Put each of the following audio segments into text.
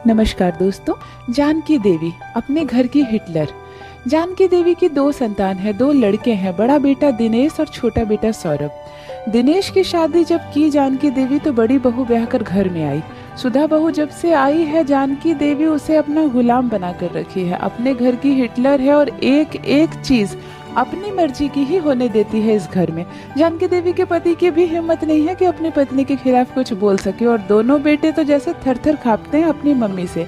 नमस्कार दोस्तों। जानकी देवी अपने घर की हिटलर। जानकी देवी की दो संतान है, दो लड़के हैं, बड़ा बेटा दिनेश और छोटा बेटा सौरभ। दिनेश की शादी जब की जानकी देवी तो बड़ी बहू ब्याह कर घर में आई। सुधा बहू जब से आई है जानकी देवी उसे अपना गुलाम बना कर रखी है, अपने घर की हिटलर है और एक एक चीज अपनी मर्जी की ही होने देती है इस घर में। जानकी देवी के पति की भी हिम्मत नहीं है कि अपनी पत्नी के खिलाफ कुछ बोल सके और दोनों बेटे तो जैसे थर थर कांपते हैं अपनी मम्मी से।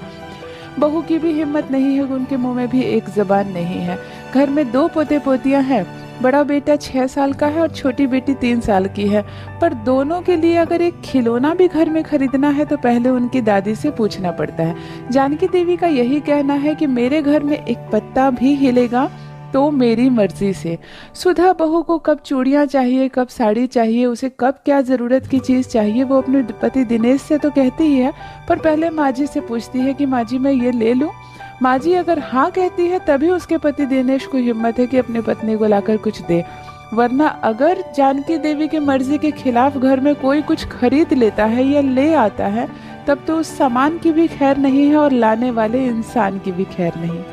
बहू की भी हिम्मत नहीं है, उनके मुंह में भी एक जबान नहीं है। घर में दो पोते पोतियां हैं, बड़ा बेटा 6 साल का है और छोटी बेटी 3 साल की है। पर दोनों के लिए अगर एक खिलौना भी घर में खरीदना है तो पहले उनकी दादी से पूछना पड़ता है। जानकी देवी का यही कहना है कि मेरे घर में एक पत्ता भी हिलेगा तो मेरी मर्जी से। सुधा बहू को कब चूड़ियां चाहिए, कब साड़ी चाहिए, उसे कब क्या जरूरत की चीज चाहिए वो अपने पति दिनेश से तो कहती ही है, पर पहले माँ जी से पूछती है कि माँ जी मैं ये ले लूं। माँ जी अगर हाँ कहती है तभी उसके पति दिनेश को हिम्मत है कि अपने पत्नी को लाकर कुछ दे, वरना अगर जानकी देवी की मर्जी के खिलाफ घर में कोई कुछ खरीद लेता है या ले आता है तब तो उस सामान की भी खैर नहीं है और लाने वाले इंसान की भी खैर नहीं।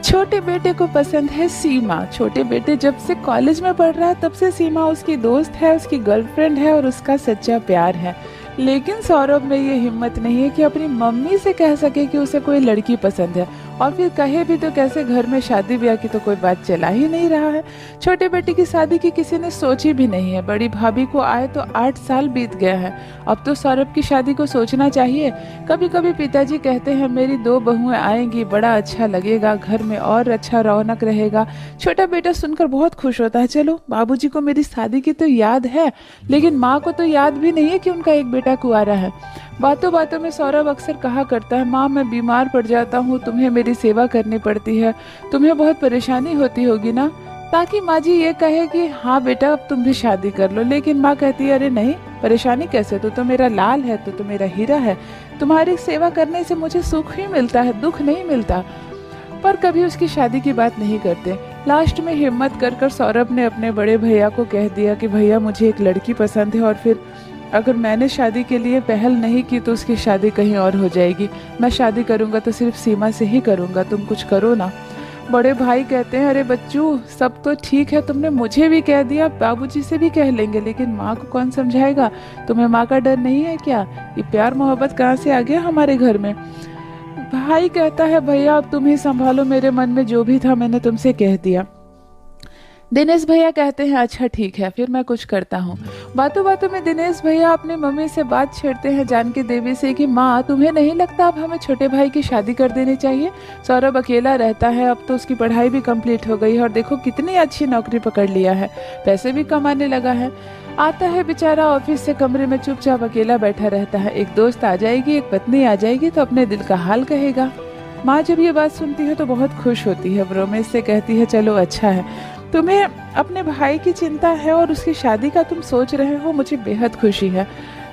छोटे बेटे को पसंद है सीमा। छोटे बेटे जब से कॉलेज में पढ़ रहा है तब से सीमा उसकी दोस्त है, उसकी गर्लफ्रेंड है और उसका सच्चा प्यार है। लेकिन सौरभ में ये हिम्मत नहीं है कि अपनी मम्मी से कह सके कि उसे कोई लड़की पसंद है, और फिर कहे भी तो कैसे, घर में शादी ब्याह की तो कोई बात चला ही नहीं रहा है। छोटे बेटे की शादी की किसी ने सोची भी नहीं है। बड़ी भाभी को आए तो 8 साल बीत गया है, अब तो सौरभ की शादी को सोचना चाहिए। कभी कभी पिताजी कहते हैं मेरी 2 बहुएं आएंगी, बड़ा अच्छा लगेगा, घर में और अच्छा रौनक रहेगा। छोटा बेटा सुनकर बहुत खुश होता है, चलो बाबूजी को मेरी शादी की तो याद है, लेकिन माँ को तो याद भी नहीं है कि उनका एक बेटा कुंवारा है। बातों बातों में सौरभ अक्सर कहा करता है, माँ मैं बीमार पड़ जाता हूँ, तुम्हें मेरी सेवा करनी पड़ती है, तुम्हें बहुत परेशानी होती होगी ना, ताकि माँ जी ये कहे कि हाँ बेटा अब तुम भी शादी कर लो। लेकिन माँ कहती है अरे नहीं, परेशानी कैसे, तो मेरा लाल है, तो मेरा हीरा है, तुम्हारी सेवा करने से मुझे सुख ही मिलता है, दुख नहीं मिलता। पर कभी उसकी शादी की बात नहीं करते। लास्ट में हिम्मत कर कर सौरभ ने अपने बड़े भैया को कह दिया कि भैया मुझे एक लड़की पसंद है और फिर अगर मैंने शादी के लिए पहल नहीं की तो उसकी शादी कहीं और हो जाएगी। मैं शादी करूंगा तो सिर्फ सीमा से ही करूंगा, तुम कुछ करो ना। बड़े भाई कहते हैं अरे बच्चू सब तो ठीक है, तुमने मुझे भी कह दिया, बाबूजी से भी कह लेंगे, लेकिन माँ को कौन समझाएगा, तुम्हें माँ का डर नहीं है क्या, ये प्यार मोहब्बत कहाँ से आ गया हमारे घर में। भाई कहता है भैया अब तुम ही संभालो, मेरे मन में जो भी था मैंने तुमसे कह दिया। दिनेश भैया कहते हैं अच्छा ठीक है, फिर मैं कुछ करता हूँ। बातों बातों में दिनेश भैया अपनी मम्मी से बात छेड़ते हैं जानकी देवी से कि माँ तुम्हें नहीं लगता अब हमें छोटे भाई की शादी कर देनी चाहिए। सौरभ अकेला रहता है, अब तो उसकी पढ़ाई भी कंप्लीट हो गई है और देखो कितनी अच्छी नौकरी पकड़ लिया है, पैसे भी कमाने लगा है। आता है बेचारा ऑफिस से कमरे में चुपचाप अकेला बैठा रहता है, एक दोस्त आ जाएगी, एक पत्नी आ जाएगी तो अपने दिल का हाल कहेगा। माँ जब ये बात सुनती है तो बहुत खुश होती है, रमेश से कहती है चलो अच्छा है, तुम्हें अपने भाई की चिंता है और उसकी शादी का तुम सोच रहे हो, मुझे बेहद खुशी है।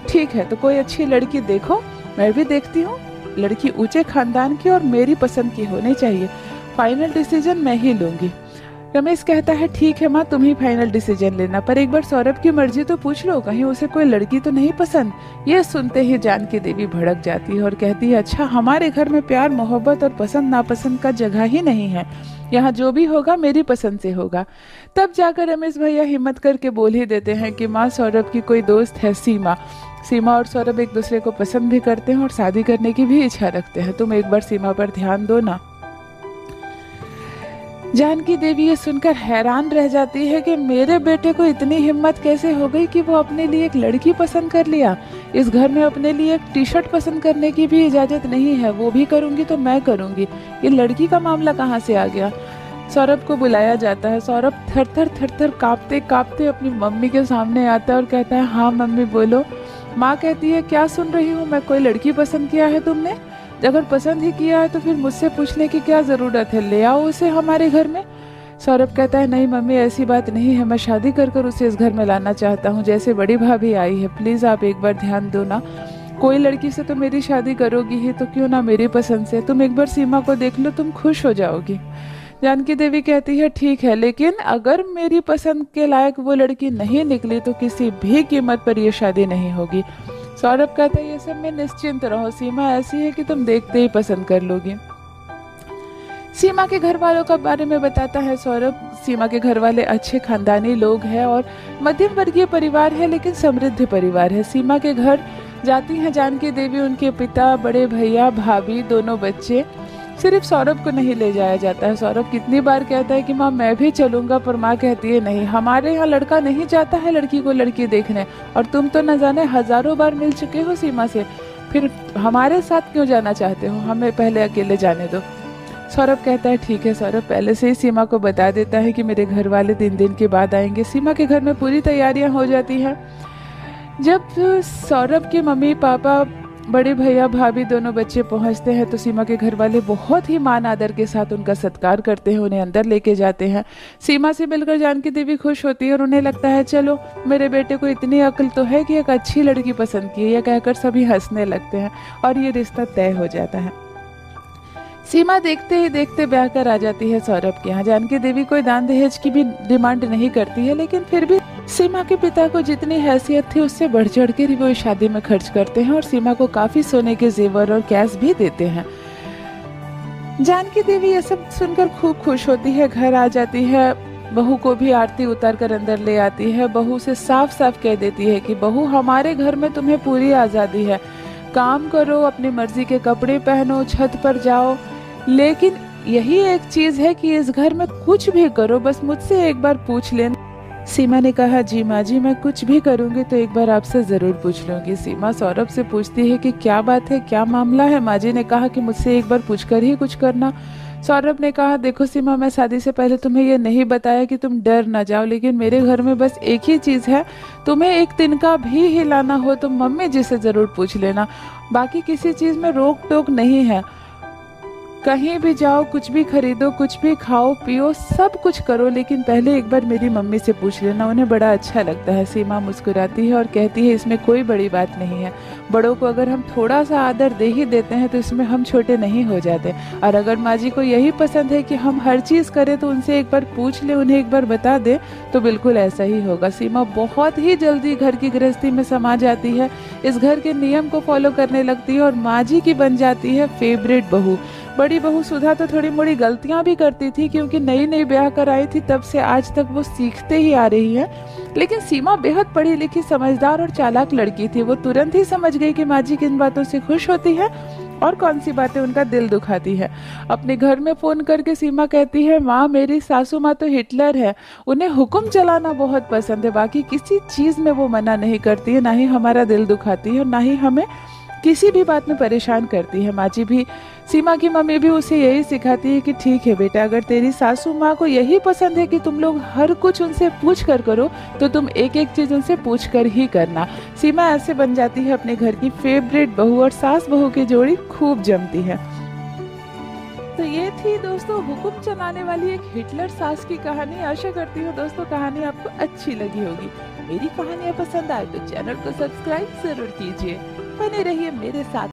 ठीक है तो कोई अच्छी लड़की देखो, मैं भी देखती हूँ, लड़की ऊंचे खानदान की और मेरी पसंद की होनी चाहिए, फाइनल डिसीजन मैं ही लूंगी। रमेश कहता है ठीक है माँ तुम ही फाइनल डिसीजन लेना, पर एक बार सौरभ की मर्जी तो पूछ लो, कहीं उसे कोई लड़की तो नहीं पसंद। ये सुनते ही जानकी देवी भड़क जाती है और कहती है अच्छा हमारे घर में प्यार मोहब्बत और पसंद नापसंद का जगह ही नहीं है, यहाँ जो भी होगा मेरी पसंद से होगा। तब जाकर रमेश भैया हिम्मत करके बोल ही देते हैं कि माँ सौरभ की कोई दोस्त है सीमा, सीमा और सौरभ एक दूसरे को पसंद भी करते हैं और शादी करने की भी इच्छा रखते हैं, तुम एक बार सीमा पर ध्यान दो ना। जानकी देवी ये सुनकर हैरान रह जाती है कि मेरे बेटे को इतनी हिम्मत कैसे हो गई कि वो अपने लिए एक लड़की पसंद कर लिया। इस घर में अपने लिए एक टी-शर्ट पसंद करने की भी इजाजत नहीं है, वो भी करूंगी तो मैं करूंगी, ये लड़की का मामला कहाँ से आ गया। सौरभ को बुलाया जाता है, सौरभ थर थर कांपते कांपते अपनी मम्मी के सामने आता है और कहता है हाँ मम्मी बोलो। माँ कहती है क्या सुन रही हूँ मैं, कोई लड़की पसंद किया है तुमने, अगर पसंद ही किया है तो फिर मुझसे पूछने की क्या जरूरत है, ले आओ उसे हमारे घर में। सौरभ कहता है नहीं मम्मी ऐसी बात नहीं है, मैं शादी कर कर उसे इस घर में लाना चाहता हूँ, जैसे बड़ी भाभी आई है, प्लीज आप एक बार ध्यान दो ना, कोई लड़की से तो मेरी शादी करोगी ही तो क्यों ना मेरी पसंद से, तुम एक बार सीमा को देख लो, तुम खुश हो जाओगी। जानकी देवी कहती है ठीक है, लेकिन अगर मेरी पसंद के लायक वो लड़की नहीं निकली तो किसी भी कीमत पर यह शादी नहीं होगी। सौरभ कहता है ये सब में निश्चिंत रहो, सीमा ऐसी है कि तुम देखते ही पसंद कर लोगे। सीमा के घर वालों का बारे में बताता है सौरभ। सीमा के घर वाले अच्छे खानदानी लोग हैं और मध्यम वर्गीय परिवार है, लेकिन समृद्ध परिवार है। सीमा के घर जाती हैं जानकी देवी, उनके पिता, बड़े भैया, भाभी, दोनों बच्चे। सिर्फ सौरभ को नहीं ले जाया जाता है। सौरभ कितनी बार कहता है कि माँ मैं भी चलूंगा, पर माँ कहती है नहीं, हमारे यहाँ लड़का नहीं जाता है लड़की को लड़की देखने, और तुम तो न जाने हजारों बार मिल चुके हो सीमा से, फिर हमारे साथ क्यों जाना चाहते हो, हमें पहले अकेले जाने दो। सौरभ कहता है ठीक है। सौरभ पहले से ही सीमा को बता देता है कि मेरे घर वाले 3 दिन के बाद आएंगे। सीमा के घर में पूरी तैयारियां हो जाती हैं। जब सौरभ के मम्मी पापा, बड़े भैया, भाभी, दोनों बच्चे पहुंचते हैं तो सीमा के घर वाले बहुत ही मान आदर के साथ उनका सत्कार करते हैं, उन्हें अंदर लेके जाते हैं। सीमा से मिलकर जानकी देवी खुश होती है और उन्हें लगता है चलो मेरे बेटे को इतनी अक्ल तो है कि एक अच्छी लड़की पसंद की है। यह कहकर सभी हंसने लगते हैं और ये रिश्ता तय हो जाता है। सीमा देखते ही देखते ब्याह कर आ जाती है सौरभ के यहाँ। जानकी देवी कोई दान दहेज की भी डिमांड नहीं करती है, लेकिन फिर भी सीमा के पिता को जितनी हैसियत थी उससे बढ़ चढ़ कर ही वो इस शादी में खर्च करते हैं और सीमा को काफी सोने के जेवर और कैश भी देते हैं। जानकी देवी ये सब सुनकर खूब खुश होती है, घर आ जाती है। बहू को भी आरती उतार कर अंदर ले आती है। बहू से साफ साफ कह देती है कि बहू हमारे घर में तुम्हें पूरी आजादी है, काम करो, अपनी मर्जी के कपड़े पहनो, छत पर जाओ, लेकिन यही एक चीज है कि इस घर में कुछ भी करो बस मुझसे एक बार पूछ लेना। सीमा ने कहा जी माँ जी, मैं कुछ भी करूंगी तो एक बार आपसे जरूर पूछ लूंगी। सीमा सौरभ से पूछती है कि क्या बात है, क्या मामला है। माँ जी ने कहा कि मुझसे एक बार पूछकर ही कुछ करना। सौरभ ने कहा देखो सीमा, मैं शादी से पहले तुम्हें ये नहीं बताया कि तुम डर ना जाओ, लेकिन मेरे घर में बस एक ही चीज है, तुम्हें एक तिनका भी हिलाना हो तो मम्मी जी से जरूर पूछ लेना, बाकी किसी चीज में रोक टोक नहीं है। कहीं भी जाओ, कुछ भी खरीदो, कुछ भी खाओ पियो, सब कुछ करो, लेकिन पहले एक बार मेरी मम्मी से पूछ लेना, उन्हें बड़ा अच्छा लगता है। सीमा मुस्कुराती है और कहती है इसमें कोई बड़ी बात नहीं है, बड़ों को अगर हम थोड़ा सा आदर दे ही देते हैं तो इसमें हम छोटे नहीं हो जाते, और अगर माँ जी को यही पसंद है कि हम हर चीज करें तो उनसे एक बार पूछ ले, उन्हें एक बार बता दे तो बिल्कुल ऐसा ही होगा। सीमा बहुत ही जल्दी घर की गृहस्थी में समा जाती है, इस घर के नियम को फॉलो करने लगती है और माँ जी की बन जाती है फेवरेट बहू। बड़ी बहू सुधा तो थोड़ी मोड़ी गलतियां भी करती थी, क्योंकि नई नई ब्याह कर आई थी, तब से आज तक वो सीखते ही आ रही है। लेकिन सीमा बेहद पढ़ी लिखी, समझदार और चालाक लड़की थी। वो तुरंत ही समझ गई कि माँ जी किन बातों से खुश होती है और कौन सी बातें उनका दिल दुखाती है। अपने घर में फोन करके सीमा कहती है माँ, मेरी सासू माँ तो हिटलर है, उन्हें हुक्म चलाना बहुत पसंद है, बाकी किसी चीज में वो मना नहीं करती है, ना ही हमारा दिल दुखाती है और ना ही हमें किसी भी बात में परेशान करती है। माँ जी भी, सीमा की मम्मी भी उसे यही सिखाती है कि ठीक है बेटा, अगर तेरी सासू माँ को यही पसंद है कि तुम लोग हर कुछ उनसे पूछ कर करो तो तुम एक एक चीज उनसे पूछ कर ही करना। सीमा ऐसे बन जाती है अपने घर की फेवरेट बहू और सास बहू की जोड़ी खूब जमती है। तो ये थी दोस्तों हुक्म चलाने वाली एक हिटलर सास की कहानी। आशा करती हूँ दोस्तों कहानी आपको अच्छी लगी होगी। मेरी कहानियाँ पसंद आए तो चैनल को सब्सक्राइब जरूर कीजिए, बने रहिए मेरे साथ।